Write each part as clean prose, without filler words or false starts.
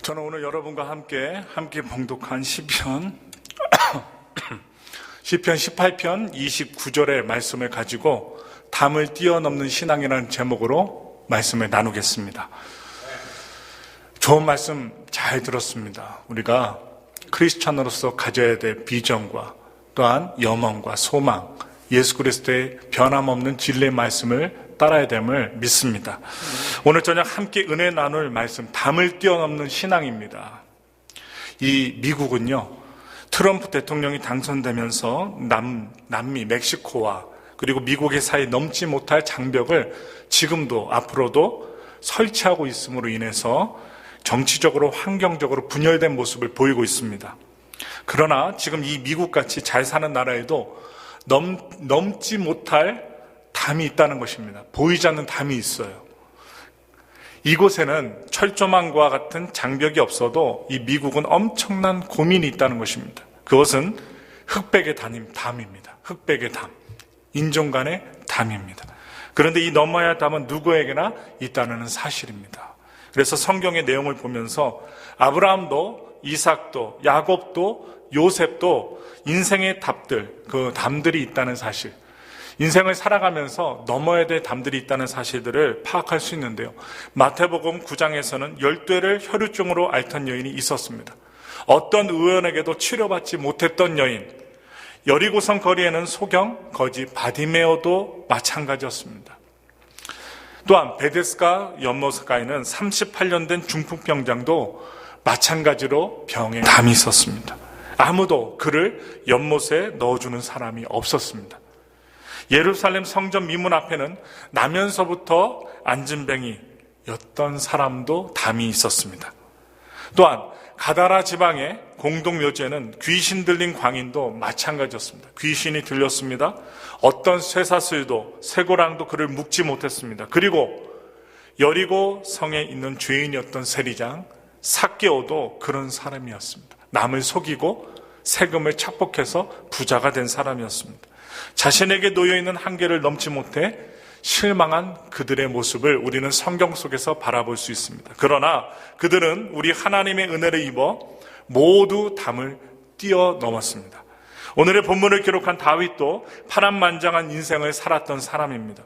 저는 오늘 여러분과 함께 봉독한 시편 18편 29절의 말씀을 가지고 담을 뛰어넘는 신앙이라는 제목으로 말씀을 나누겠습니다. 좋은 말씀 잘 들었습니다. 우리가 크리스찬으로서 가져야 될 비전과 또한 염원과 소망, 예수 그리스도의 변함없는 진리의 말씀을 따라야 됨을 믿습니다. 오늘 저녁 함께 은혜 나눌 말씀, 담을 뛰어넘는 신앙입니다. 이 미국은요, 트럼프 대통령이 당선되면서 남미 멕시코와 그리고 미국의 사이 넘지 못할 장벽을 지금도 앞으로도 설치하고 있음으로 인해서 정치적으로 환경적으로 분열된 모습을 보이고 있습니다. 그러나 지금 이 미국같이 잘 사는 나라에도 넘지 못할 담이 있다는 것입니다. 보이지 않는 담이 있어요. 이곳에는 철조망과 같은 장벽이 없어도 이 미국은 엄청난 고민이 있다는 것입니다. 그것은 흑백의 담입니다. 흑백의 담, 인종 간의 담입니다. 그런데 이 넘어야 할 담은 누구에게나 있다는 사실입니다. 그래서 성경의 내용을 보면서 아브라함도 이삭도 야곱도 요셉도 인생의 답들, 그 담들이 있다는 사실, 인생을 살아가면서 넘어야 될 담들이 있다는 사실들을 파악할 수 있는데요. 마태복음 9장에서는 10뇌를 혈루증으로 앓던 여인이 있었습니다. 어떤 의원에게도 치료받지 못했던 여인, 여리고성 거리에는 소경, 거지 바디메오도 마찬가지였습니다. 또한 베데스다 연못가에는 38년 된 중풍병장도 마찬가지로 병에 담이 있었습니다. 아무도 그를 연못에 넣어주는 사람이 없었습니다. 예루살렘 성전 미문 앞에는 나면서부터 안진뱅이였던 사람도 담이 있었습니다. 또한 가다라 지방의 공동묘지에는 귀신 들린 광인도 마찬가지였습니다. 귀신이 들렸습니다. 어떤 쇠사슬도 쇠고랑도 그를 묶지 못했습니다. 그리고 여리고 성에 있는 죄인이었던 세리장 삭개오도 그런 사람이었습니다. 남을 속이고 세금을 착복해서 부자가 된 사람이었습니다. 자신에게 놓여있는 한계를 넘지 못해 실망한 그들의 모습을 우리는 성경 속에서 바라볼 수 있습니다. 그러나 그들은 우리 하나님의 은혜를 입어 모두 담을 뛰어넘었습니다. 오늘의 본문을 기록한 다윗도 파란만장한 인생을 살았던 사람입니다.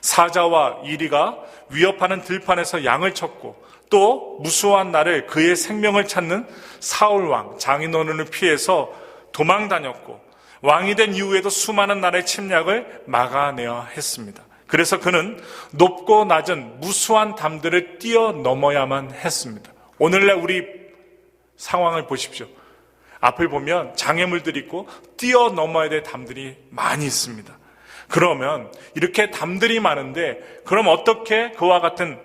사자와 이리가 위협하는 들판에서 양을 쳤고 또 무수한 날을 그의 생명을 찾는 사울왕 장인어른을 피해서 도망 다녔고 왕이 된 이후에도 수많은 나라의 침략을 막아내야 했습니다. 그래서 그는 높고 낮은 무수한 담들을 뛰어넘어야만 했습니다. 오늘날 우리 상황을 보십시오. 앞을 보면 장애물들이 있고 뛰어넘어야 될 담들이 많이 있습니다. 그러면 이렇게 담들이 많은데 그럼 어떻게 그와 같은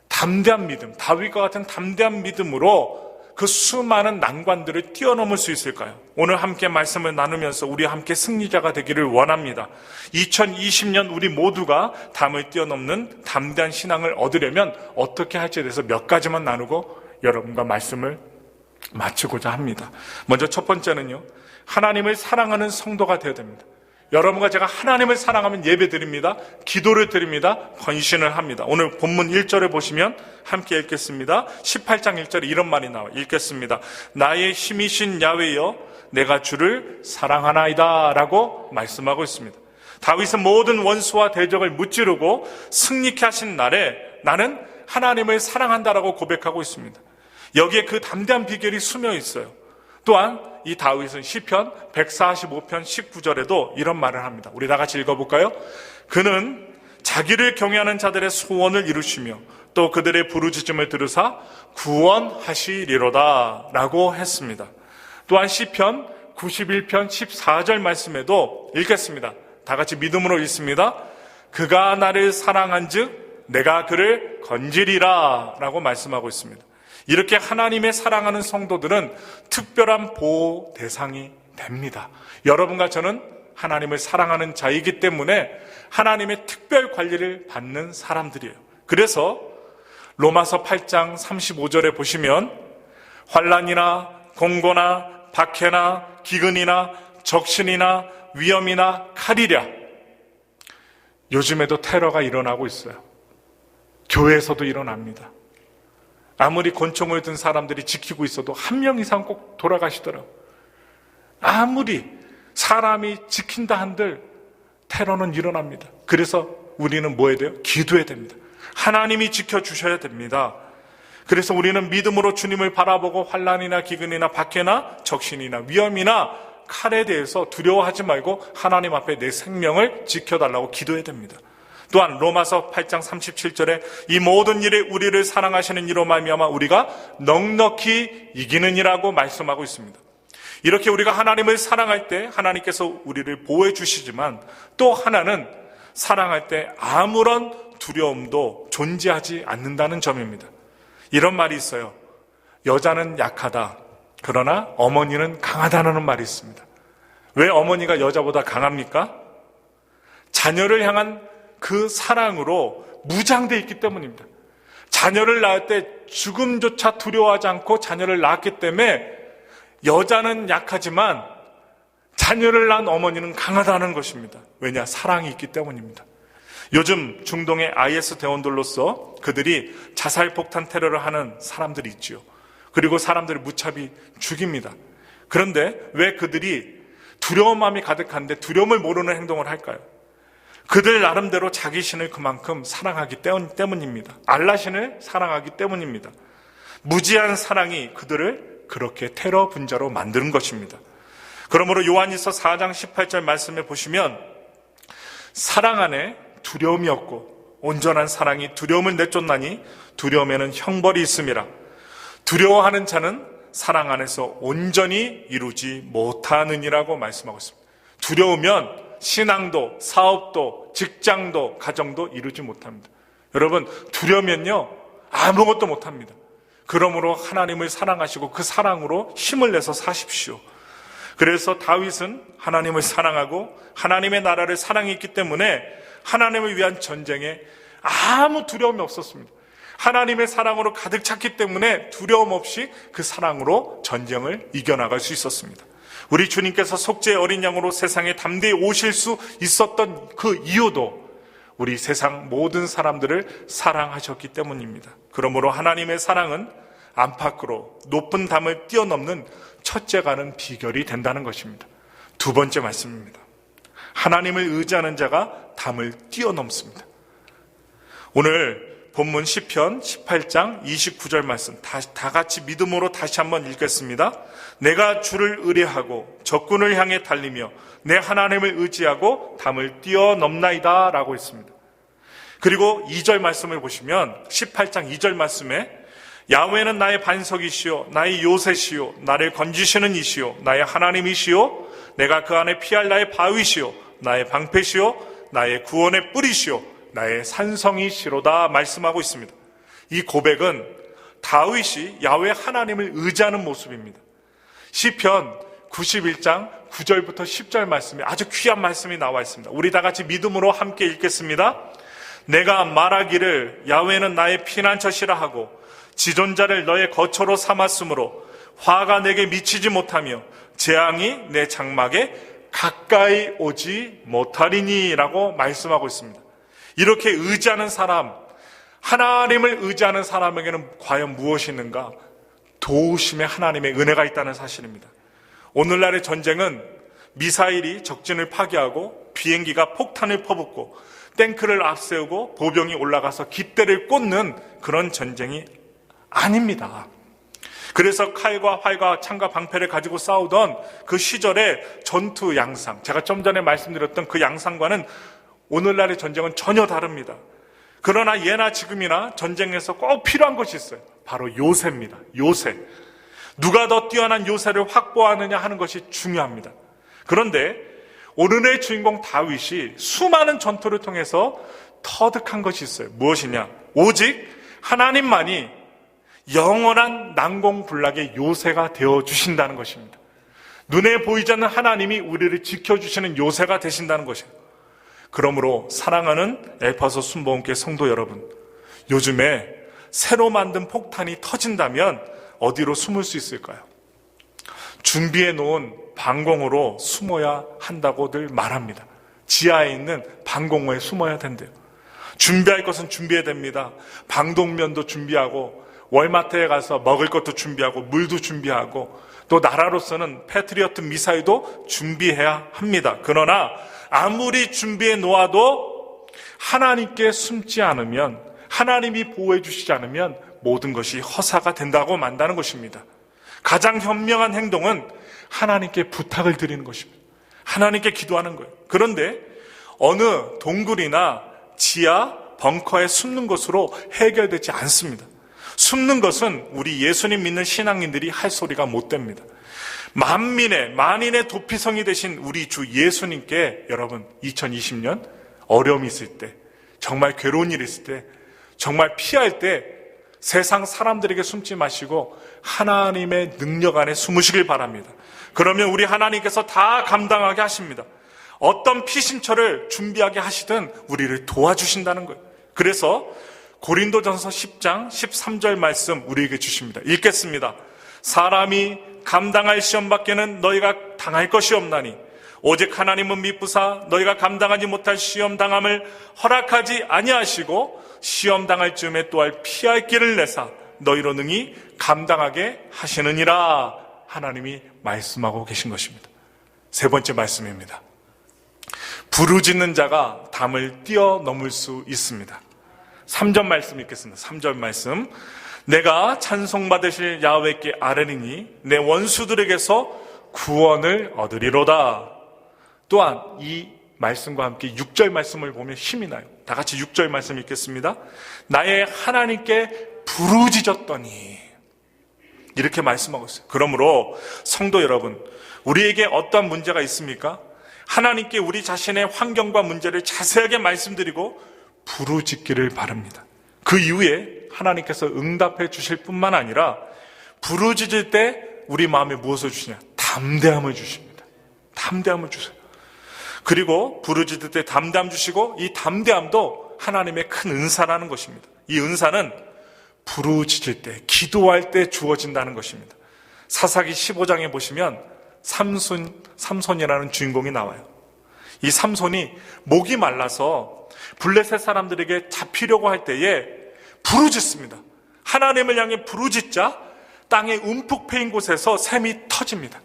담대한 믿음, 다윗과 같은 담대한 믿음으로 그 수많은 난관들을 뛰어넘을 수 있을까요? 오늘 함께 말씀을 나누면서 우리 함께 승리자가 되기를 원합니다. 2020년 우리 모두가 담을 뛰어넘는 담대한 신앙을 얻으려면 어떻게 할지에 대해서 몇 가지만 나누고 여러분과 말씀을 마치고자 합니다. 먼저 첫 번째는요, 하나님을 사랑하는 성도가 되어야 됩니다. 여러분과 제가 하나님을 사랑하면 예배 드립니다. 기도를 드립니다. 헌신을 합니다. 오늘 본문 1절에 보시면 함께 읽겠습니다. 18장 1절에 이런 말이 나와요. 읽겠습니다. 나의 힘이신 야훼여 내가 주를 사랑하나이다 라고 말씀하고 있습니다. 다윗은 모든 원수와 대적을 무찌르고 승리케 하신 날에 나는 하나님을 사랑한다라고 고백하고 있습니다. 여기에 그 담대한 비결이 숨어 있어요. 또한 이 다윗은 시편 145편 19절에도 이런 말을 합니다. 우리 다 같이 읽어볼까요? 그는 자기를 경외하는 자들의 소원을 이루시며 또 그들의 부르짖음을 들으사 구원하시리로다 라고 했습니다. 또한 시편 91편 14절 말씀에도 읽겠습니다. 다 같이 믿음으로 읽습니다. 그가 나를 사랑한 즉 내가 그를 건지리라 라고 말씀하고 있습니다. 이렇게 하나님의 사랑하는 성도들은 특별한 보호 대상이 됩니다. 여러분과 저는 하나님을 사랑하는 자이기 때문에 하나님의 특별 관리를 받는 사람들이에요. 그래서 로마서 8장 35절에 보시면 환난이나 공고나 박해나 기근이나 적신이나 위험이나 칼이랴, 요즘에도 테러가 일어나고 있어요. 교회에서도 일어납니다. 아무리 권총을 든 사람들이 지키고 있어도 한 명 이상 꼭 돌아가시더라고요. 아무리 사람이 지킨다 한들 테러는 일어납니다. 그래서 우리는 뭐 해야 돼요? 기도해야 됩니다. 하나님이 지켜주셔야 됩니다. 그래서 우리는 믿음으로 주님을 바라보고 환난이나 기근이나 박해나 적신이나 위험이나 칼에 대해서 두려워하지 말고 하나님 앞에 내 생명을 지켜달라고 기도해야 됩니다. 또한 로마서 8장 37절에 이 모든 일에 우리를 사랑하시는 이로 말미암아 우리가 넉넉히 이기느니라고 말씀하고 있습니다. 이렇게 우리가 하나님을 사랑할 때 하나님께서 우리를 보호해 주시지만 또 하나는 사랑할 때 아무런 두려움도 존재하지 않는다는 점입니다. 이런 말이 있어요. 여자는 약하다. 그러나 어머니는 강하다는 말이 있습니다. 왜 어머니가 여자보다 강합니까? 자녀를 향한 그 사랑으로 무장되어 있기 때문입니다. 자녀를 낳을 때 죽음조차 두려워하지 않고 자녀를 낳았기 때문에 여자는 약하지만 자녀를 낳은 어머니는 강하다는 것입니다. 왜냐? 사랑이 있기 때문입니다. 요즘 중동의 IS 대원들로서 그들이 자살폭탄 테러를 하는 사람들이 있지요. 그리고 사람들을 무차비 죽입니다. 그런데 왜 그들이 두려운 마음이 가득한데 두려움을 모르는 행동을 할까요? 그들 나름대로 자기 신을 그만큼 사랑하기 때문입니다. 알라 신을 사랑하기 때문입니다. 무지한 사랑이 그들을 그렇게 테러 분자로 만드는 것입니다. 그러므로 요한일서 4장 18절 말씀에 보시면 사랑 안에 두려움이 없고 온전한 사랑이 두려움을 내쫓나니 두려움에는 형벌이 있음이라. 두려워하는 자는 사랑 안에서 온전히 이루지 못하느니라고 말씀하고 있습니다. 두려우면 신앙도, 사업도, 직장도, 가정도 이루지 못합니다. 여러분, 두려우면요 아무것도 못합니다. 그러므로 하나님을 사랑하시고 그 사랑으로 힘을 내서 사십시오. 그래서 다윗은 하나님을 사랑하고 하나님의 나라를 사랑했기 때문에 하나님을 위한 전쟁에 아무 두려움이 없었습니다. 하나님의 사랑으로 가득 찼기 때문에 두려움 없이 그 사랑으로 전쟁을 이겨나갈 수 있었습니다. 우리 주님께서 속죄의 어린 양으로 세상에 담대히 오실 수 있었던 그 이유도 우리 세상 모든 사람들을 사랑하셨기 때문입니다. 그러므로 하나님의 사랑은 안팎으로 높은 담을 뛰어넘는 첫째 가는 비결이 된다는 것입니다. 두 번째 말씀입니다. 하나님을 의지하는 자가 담을 뛰어넘습니다. 오늘 본문 시편 18장 29절 말씀 다 같이 믿음으로 다시 한번 읽겠습니다. 내가 주를 의뢰하고 적군을 향해 달리며 내 하나님을 의지하고 담을 뛰어넘나이다 라고 했습니다. 그리고 2절 말씀을 보시면 18장 2절 말씀에 야훼는 나의 반석이시요 나의 요새시요 나를 건지시는 이시요 나의 하나님이시요 내가 그 안에 피할 나의 바위시요 나의 방패시요 나의 구원의 뿌리시요 나의 산성이시로다 말씀하고 있습니다. 이 고백은 다윗이 야훼 하나님을 의지하는 모습입니다. 시편 91장 9절부터 10절 말씀에 아주 귀한 말씀이 나와 있습니다. 우리 다 같이 믿음으로 함께 읽겠습니다. 내가 말하기를 야훼는 나의 피난처시라 하고 지존자를 너의 거처로 삼았으므로 화가 내게 미치지 못하며 재앙이 내 장막에 가까이 오지 못하리니 라고 말씀하고 있습니다. 이렇게 의지하는 사람, 하나님을 의지하는 사람에게는 과연 무엇이 있는가? 도우심의 하나님의 은혜가 있다는 사실입니다. 오늘날의 전쟁은 미사일이 적진을 파괴하고 비행기가 폭탄을 퍼붓고 탱크를 앞세우고 보병이 올라가서 깃대를 꽂는 그런 전쟁이 아닙니다. 그래서 칼과 활과 창과 방패를 가지고 싸우던 그 시절의 전투 양상, 제가 좀 전에 말씀드렸던 그 양상과는 오늘날의 전쟁은 전혀 다릅니다. 그러나 예나 지금이나 전쟁에서 꼭 필요한 것이 있어요. 바로 요새입니다. 요새. 누가 더 뛰어난 요새를 확보하느냐 하는 것이 중요합니다. 그런데 오늘의 주인공 다윗이 수많은 전투를 통해서 터득한 것이 있어요. 무엇이냐? 오직 하나님만이 영원한 난공불락의 요새가 되어주신다는 것입니다. 눈에 보이지 않는 하나님이 우리를 지켜주시는 요새가 되신다는 것이에요. 그러므로 사랑하는 엘파소 순복음교회 성도 여러분, 요즘에 새로 만든 폭탄이 터진다면 어디로 숨을 수 있을까요? 준비해 놓은 방공호로 숨어야 한다고들 말합니다. 지하에 있는 방공호에 숨어야 된대요. 준비할 것은 준비해야 됩니다. 방독면도 준비하고 월마트에 가서 먹을 것도 준비하고 물도 준비하고 또 나라로서는 패트리어트 미사일도 준비해야 합니다. 그러나 아무리 준비해 놓아도 하나님께 숨지 않으면, 하나님이 보호해 주시지 않으면 모든 것이 허사가 된다고 만다는 것입니다. 가장 현명한 행동은 하나님께 부탁을 드리는 것입니다. 하나님께 기도하는 거예요. 그런데 어느 동굴이나 지하 벙커에 숨는 것으로 해결되지 않습니다. 숨는 것은 우리 예수님 믿는 신앙인들이 할 소리가 못 됩니다. 만인의 도피성이 되신 우리 주 예수님께 여러분 2020년 어려움이 있을 때, 정말 괴로운 일이 있을 때, 정말 피할 때 세상 사람들에게 숨지 마시고 하나님의 능력 안에 숨으시길 바랍니다. 그러면 우리 하나님께서 다 감당하게 하십니다. 어떤 피신처를 준비하게 하시든 우리를 도와주신다는 거예요. 그래서 고린도전서 10장 13절 말씀 우리에게 주십니다. 읽겠습니다. 사람이 감당할 시험밖에는 너희가 당할 것이 없나니 오직 하나님은 미쁘사 너희가 감당하지 못할 시험 당함을 허락하지 아니하시고 시험 당할 즈음에 또한 피할 길을 내사 너희로 능히 감당하게 하시느니라. 하나님이 말씀하고 계신 것입니다. 세 번째 말씀입니다. 부르짖는 자가 담을 뛰어넘을 수 있습니다. 3절 말씀 읽겠습니다. 3절 말씀. 내가 찬송받으실 야훼께 아뢰리니 내 원수들에게서 구원을 얻으리로다. 또한 이 말씀과 함께 6절 말씀을 보면 힘이 나요. 다 같이 6절 말씀 읽겠습니다. 나의 하나님께 부르짖었더니, 이렇게 말씀하고 있어요. 그러므로 성도 여러분, 우리에게 어떠한 문제가 있습니까? 하나님께 우리 자신의 환경과 문제를 자세하게 말씀드리고 부르짖기를 바랍니다. 그 이후에 하나님께서 응답해 주실 뿐만 아니라 부르짖을 때 우리 마음에 무엇을 주시냐? 담대함을 주십니다. 담대함을 주세요. 그리고 부르짖을 때 담대함 주시고, 이 담대함도 하나님의 큰 은사라는 것입니다. 이 은사는 부르짖을 때, 기도할 때 주어진다는 것입니다. 사사기 15장에 보시면 삼손이라는 주인공이 나와요. 이 삼손이 목이 말라서 블레셋 사람들에게 잡히려고 할 때에 부르짖습니다. 하나님을 향해 부르짖자 땅에 움푹 패인 곳에서 샘이 터집니다.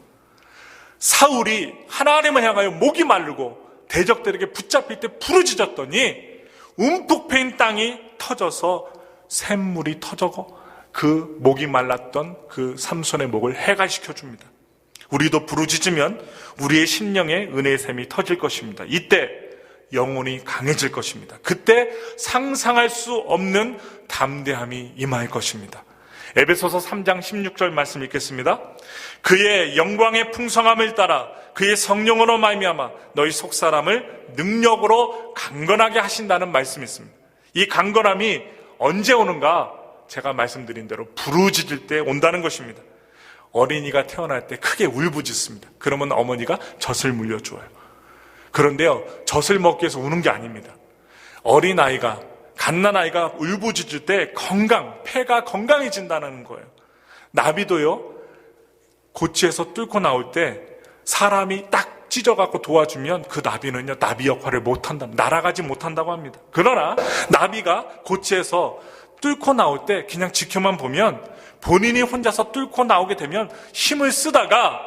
사울이 하나님을 향하여 목이 마르고 대적들에게 붙잡힐 때 부르짖었더니 움푹 패인 땅이 터져서 샘물이 터져고 그 목이 말랐던 그 삼손의 목을 해갈시켜 줍니다. 우리도 부르짖으면 우리의 심령에 은혜의 샘이 터질 것입니다. 이때 영혼이 강해질 것입니다. 그때 상상할 수 없는 담대함이 임할 것입니다. 에베소서 3장 16절 말씀 읽겠습니다. 그의 영광의 풍성함을 따라 그의 성령으로 말미암아 너희 속사람을 능력으로 강건하게 하신다는 말씀이 있습니다. 이 강건함이 언제 오는가? 제가 말씀드린 대로 부르짖을 때 온다는 것입니다. 어린이가 태어날 때 크게 울부짖습니다. 그러면 어머니가 젖을 물려주어요. 그런데요, 젖을 먹기 위해서 우는 게 아닙니다. 어린아이가, 갓난아이가 울부짖을 때 폐가 건강해진다는 거예요. 나비도요, 고치에서 뚫고 나올 때 사람이 딱 찢어갖고 도와주면 그 나비는요, 나비 역할을 못한다, 날아가지 못한다고 합니다. 그러나 나비가 고치에서 뚫고 나올 때 그냥 지켜만 보면 본인이 혼자서 뚫고 나오게 되면 힘을 쓰다가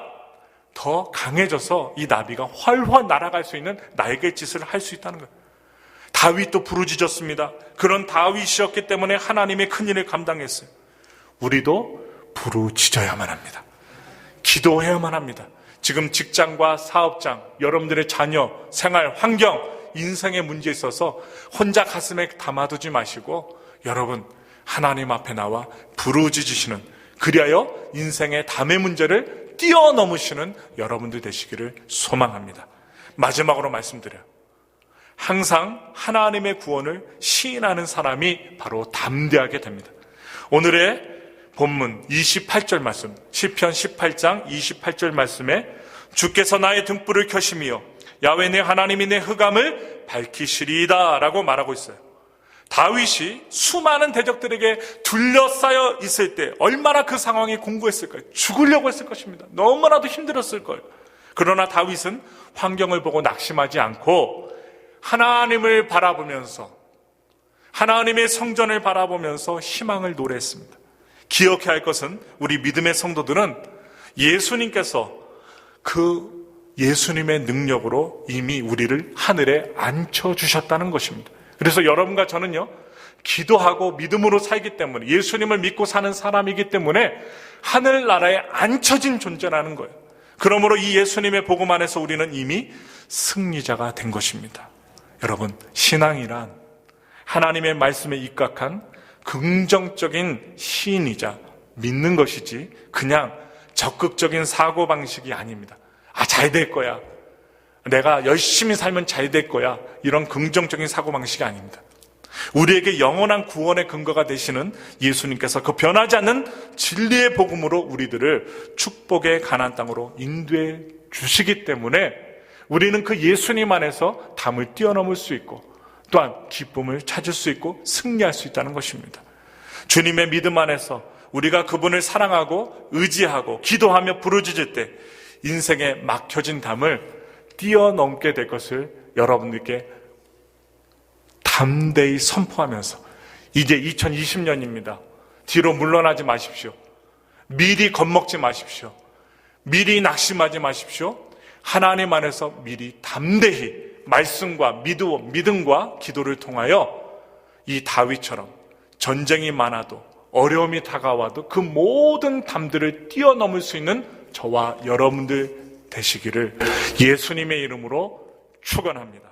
더 강해져서 이 나비가 훨훨 날아갈 수 있는 날갯짓을 할 수 있다는 거예요. 다윗도 부르짖었습니다. 그런 다윗이었기 때문에 하나님의 큰일을 감당했어요. 우리도 부르짖어야만 합니다. 기도해야만 합니다. 지금 직장과 사업장, 여러분들의 자녀, 생활, 환경, 인생의 문제에 있어서 혼자 가슴에 담아두지 마시고 여러분 하나님 앞에 나와 부르짖으시는, 그리하여 인생의 담의 문제를 뛰어넘으시는 여러분들 되시기를 소망합니다. 마지막으로 말씀드려요. 항상 하나님의 구원을 시인하는 사람이 바로 담대하게 됩니다. 오늘의 본문 28절 말씀, 시편 18장 28절 말씀에 주께서 나의 등불을 켜시며 야훼 내 하나님이 내 흑암을 밝히시리이다 라고 말하고 있어요. 다윗이 수많은 대적들에게 둘러싸여 있을 때 얼마나 그 상황이 공고했을까요? 죽으려고 했을 것입니다. 너무나도 힘들었을 거예요. 그러나 다윗은 환경을 보고 낙심하지 않고 하나님을 바라보면서, 하나님의 성전을 바라보면서 희망을 노래했습니다. 기억해야 할 것은 우리 믿음의 성도들은 예수님께서 그 예수님의 능력으로 이미 우리를 하늘에 앉혀주셨다는 것입니다. 그래서 여러분과 저는요, 기도하고 믿음으로 살기 때문에, 예수님을 믿고 사는 사람이기 때문에 하늘나라에 앉혀진 존재라는 거예요. 그러므로 이 예수님의 복음 안에서 우리는 이미 승리자가 된 것입니다. 여러분, 신앙이란 하나님의 말씀에 입각한 긍정적인 시인이자 믿는 것이지 그냥 적극적인 사고방식이 아닙니다. 잘 될 거야. 내가 열심히 살면 잘 될 거야. 이런 긍정적인 사고방식이 아닙니다. 우리에게 영원한 구원의 근거가 되시는 예수님께서 그 변하지 않는 진리의 복음으로 우리들을 축복의 가나안 땅으로 인도해 주시기 때문에 우리는 그 예수님 안에서 담을 뛰어넘을 수 있고 또한 기쁨을 찾을 수 있고 승리할 수 있다는 것입니다. 주님의 믿음 안에서 우리가 그분을 사랑하고 의지하고 기도하며 부르짖을 때 인생에 막혀진 담을 뛰어넘게 될 것을 여러분들께 담대히 선포하면서 이제 2020년입니다. 뒤로 물러나지 마십시오. 미리 겁먹지 마십시오. 미리 낙심하지 마십시오. 하나님 안에서 미리 담대히 말씀과 믿음과 기도를 통하여 이 다윗처럼 전쟁이 많아도 어려움이 다가와도 그 모든 담들을 뛰어넘을 수 있는 저와 여러분들 되시기를 예수님의 이름으로 축원합니다.